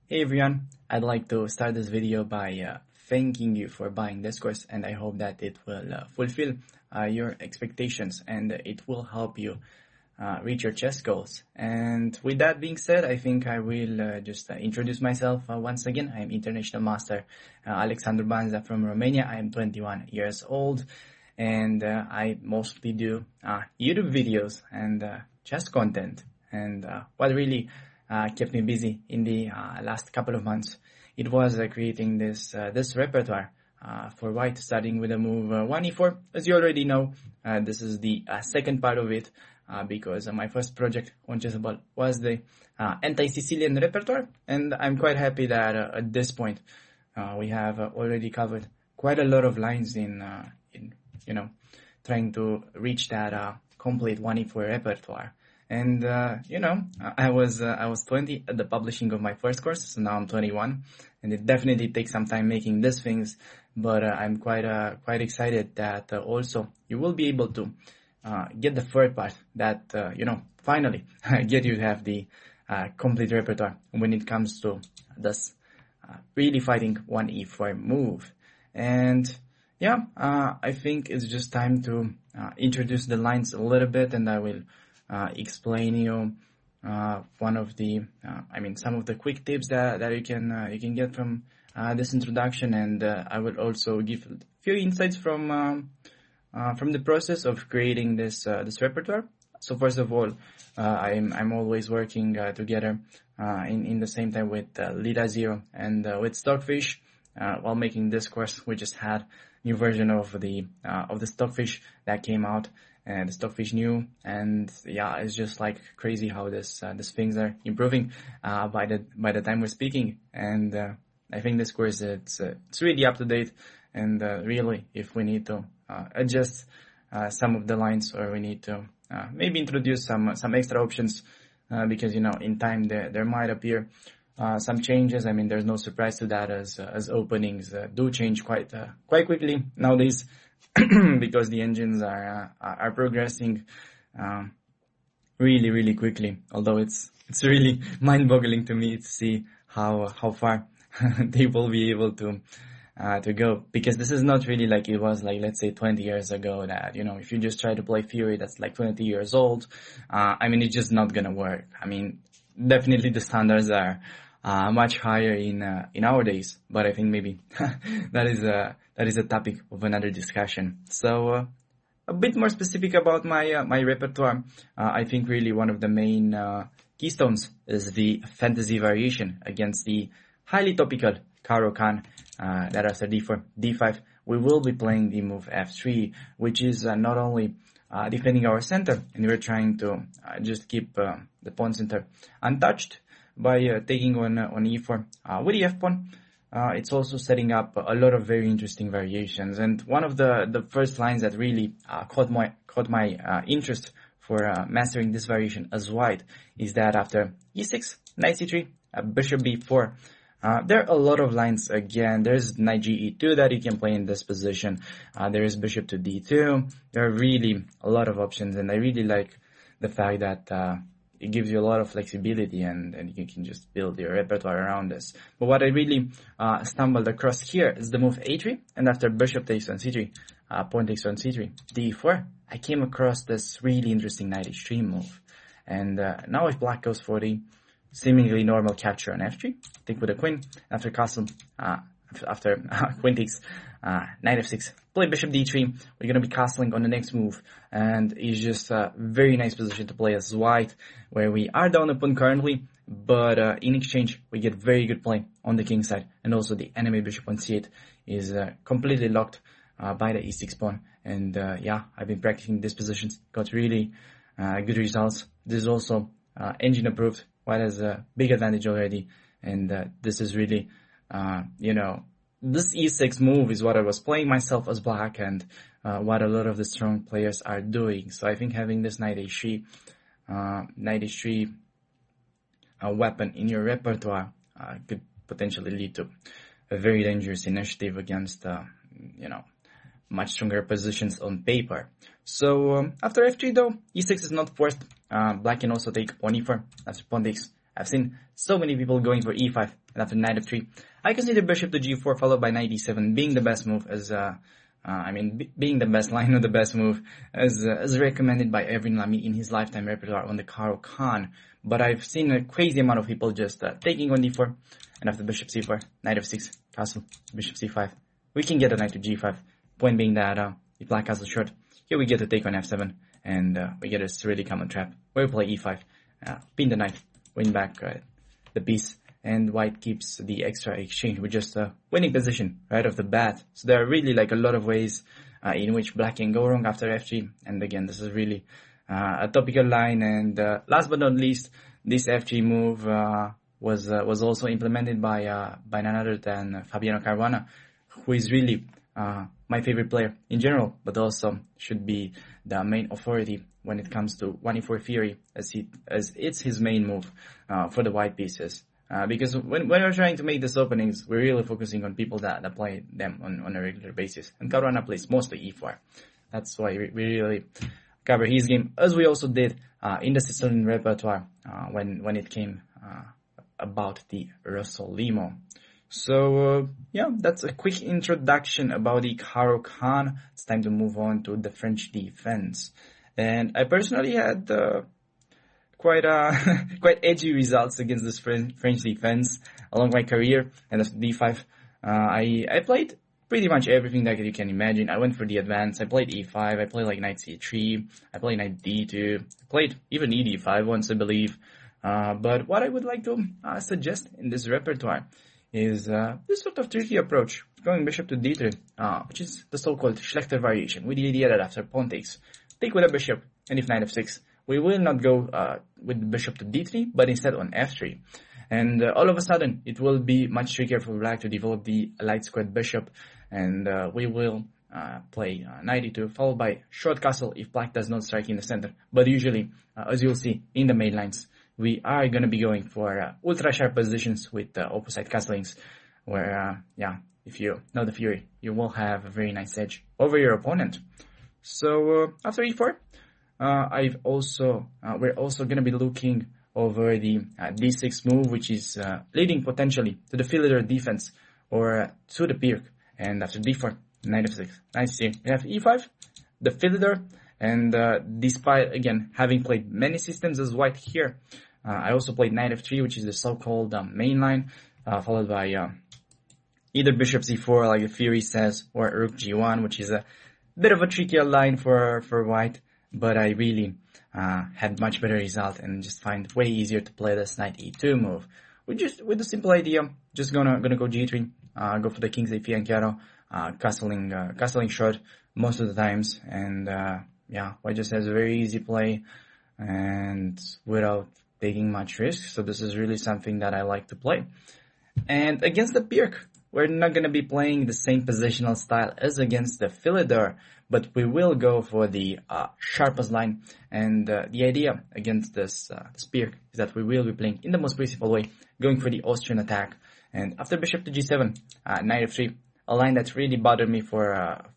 Hey everyone, I'd like to start this video by thanking you for buying this course, and I hope that it will fulfill your expectations and it will help you reach your chess goals. And with that being said, I think I will just introduce myself once again. I am International Master Alexandru Banza from Romania. I am 21 years old and I mostly do YouTube videos and chess content. And what really kept me busy in the last couple of months, it was creating this repertoire for white, starting with the move 1e4. As you already know, this is the second part of it, because my first project on Chessable was the anti-Sicilian repertoire, and I'm quite happy that at this point we have already covered quite a lot of lines in trying to reach that complete 1e4 repertoire. And I was 20 at the publishing of my first course, so now I'm 21, and it definitely takes some time making these things. But I'm quite excited that also you will be able to get the third part that finally get you to have the complete repertoire when it comes to this really fighting 1e4 move. And I think it's just time to introduce the lines a little bit, and I will explain you some of the quick tips that you can get from this introduction, and I will also give a few insights from the process of creating this repertoire. So first of all, I'm always working together in the same time with Lida Zero and with Stockfish. While making this course, we just had new version of the Stockfish that came out, and the Stockfish new, and it's just like crazy how these things are improving by the time we're speaking. And I think this course it's really up to date, and really if we need to adjust some of the lines, or we need to maybe introduce some extra options, because in time there might appear some changes. I mean, there's no surprise to that, as openings do change quite quickly nowadays, because the engines are progressing really quickly. Although it's really mind-boggling to me to see how far they will be able to go, because this is not really like it was, like, let's say 20 years ago, that if you just try to play Fury that's like 20 years old, it's just not gonna work. I mean, definitely the standards are much higher in our days, but I think maybe that is a topic of another discussion. So a bit more specific about my repertoire, I think really one of the main keystones is the fantasy variation against the highly topical Caro-Kann, that after d4, d5, we will be playing the move f3, which is not only defending our center, and we're trying to just keep the pawn center untouched by taking on e4 with the f-pawn. It's also setting up a lot of very interesting variations, and one of the first lines that really caught my interest for mastering this variation as white is that after e6, knight c3, bishop b4. There are a lot of lines again. There's knight ge2 that you can play in this position. There is bishop to d2. There are really a lot of options, and I really like the fact that it gives you a lot of flexibility, and you can just build your repertoire around this. But what I really stumbled across here is the move a3, and after bishop takes on c3, pawn takes on c3, d4, I came across this really interesting knight h3 move. And now if black goes for the seemingly normal capture on f3, take with a queen, after castle, after queen takes knight f6, play bishop d3, we're going to be castling on the next move, and it's just a very nice position to play as white, where we are down a pawn currently, but in exchange we get very good play on the king side, and also the enemy bishop on c8 is completely locked by the e6 pawn. And I've been practicing these positions, got really good results. This is also engine approved. White has a big advantage already, and this is really this e6 move is what I was playing myself as black, and what a lot of the strong players are doing. So I think having this knight h3 weapon in your repertoire could potentially lead to a very dangerous initiative against much stronger positions on paper. So after f3 though, e6 is not forced. Black can also take pawn e4. After pawn takes I've seen so many people going for e5, and after knight f3, I consider bishop to g4 followed by knight e7 being the best move as, being the best line of the best move as recommended by Evren Lamy in his lifetime repertoire on the Caro-Kann. But I've seen a crazy amount of people just taking on d4, and after bishop c4, knight f6, castle, bishop c5. We can get a knight to g5. Point being that if black castle short, here we get to take on f7, and we get a really common trap where we play e5, pin the knight, win back the piece, and white keeps the extra exchange with just a winning position right off the bat. So there are really like a lot of ways in which black can go wrong after f3, and again, this is really a topical line. And last but not least, this f3 move was also implemented by none other than Fabiano Caruana, who is really my favorite player in general, but also should be the main authority when it comes to 1e4 theory, as it's his main move for the white pieces. Because when we're trying to make these openings, we're really focusing on people that play them on a regular basis. And Caruana plays mostly e4. That's why we really cover his game, as we also did in the Sicilian repertoire when it came about the Rossolimo. So, yeah, that's a quick introduction about the Caro-Kann. It's time to move on to the French defense. And I personally had quite edgy results against this French defense along my career. And after d5, I played pretty much everything that you can imagine. I went for the advance. I played e5. I played like knight c3. I played knight d2. I played even e d5 once, I believe. But what I would like to suggest in this repertoire is this sort of tricky approach, going bishop to d3, which is the so-called Schlechter variation, with the idea that after pawn takes, take with a bishop, and if knight f6, we will not go with the bishop to d3, but instead on f3. And all of a sudden, it will be much trickier for black to develop the light squared bishop, and we will play knight e2, followed by short castle if black does not strike in the center. But usually, as you'll see in the main lines, we are going to be going for ultra sharp positions with opposite castlings, where, if you know the theory, you will have a very nice edge over your opponent. So after e4, we're also going to be looking over the d6 move, which is leading potentially to the Philidor defense or to the Pirc. And after d4, knight f6. Nice here. We have e5, the Philidor, and despite, again, having played many systems as white here, I also played knight f3, which is the so-called main line, followed by either bishop c4, like the theory says, or rook g1, which is a bit of a trickier line for white, but I really had much better result and just find it way easier to play this knight e2 move. With the simple idea, just gonna go g3, go for the king's a fianchetto, castling short most of the times, and white just has a very easy play and without taking much risk. So this is really something that I like to play. And against the Pirc, we're not gonna be playing the same positional style as against the Philidor, but we will go for the sharpest line. And the idea against this Pirc is that we will be playing in the most principal way, going for the Austrian attack. And after bishop to g7, knight f3, a line that really bothered me for a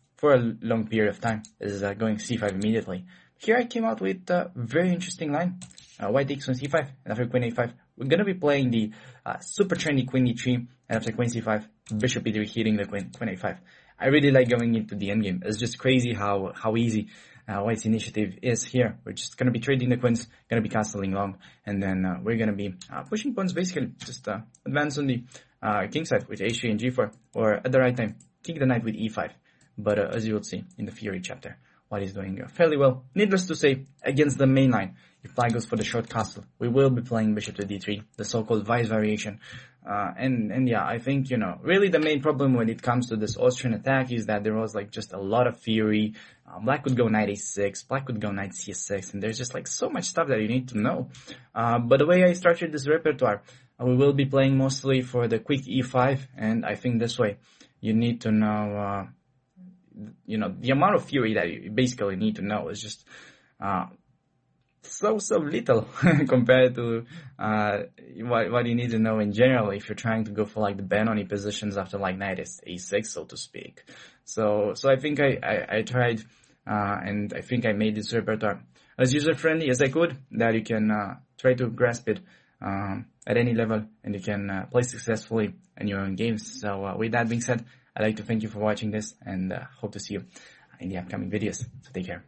long period of time is going c5 immediately. Here I came out with a very interesting line. White takes on c5, and after queen a5, we're going to be playing the super trendy queen e3, and after queen c5, bishop e3 hitting the queen a5. I really like going into the endgame. It's just crazy how easy white's initiative is here. We're just going to be trading the queens, going to be castling long, and then we're going to be pushing pawns, basically just advance on the king side with h3 and g4, or at the right time, take the knight with e5. But as you will see in the theory chapter, white is doing fairly well. Needless to say, against the main line, if black goes for the short castle, we will be playing bishop to d3, the so-called vice variation. And I think, really the main problem when it comes to this Austrian attack is that there was like just a lot of theory. Black would go knight a6, black would go knight c6, and there's just like so much stuff that you need to know. But the way I structured this repertoire, we will be playing mostly for the quick e5, and I think this way you need to know, the amount of theory that you basically need to know is just so little compared to what you need to know in general if you're trying to go for like the Benoni positions after like knight a6, so to speak. So I think I tried and I think I made this repertoire as user friendly as I could, that you can try to grasp it at any level, and you can play successfully in your own games. So with that being said, I'd like to thank you for watching this, and hope to see you in the upcoming videos. So take care.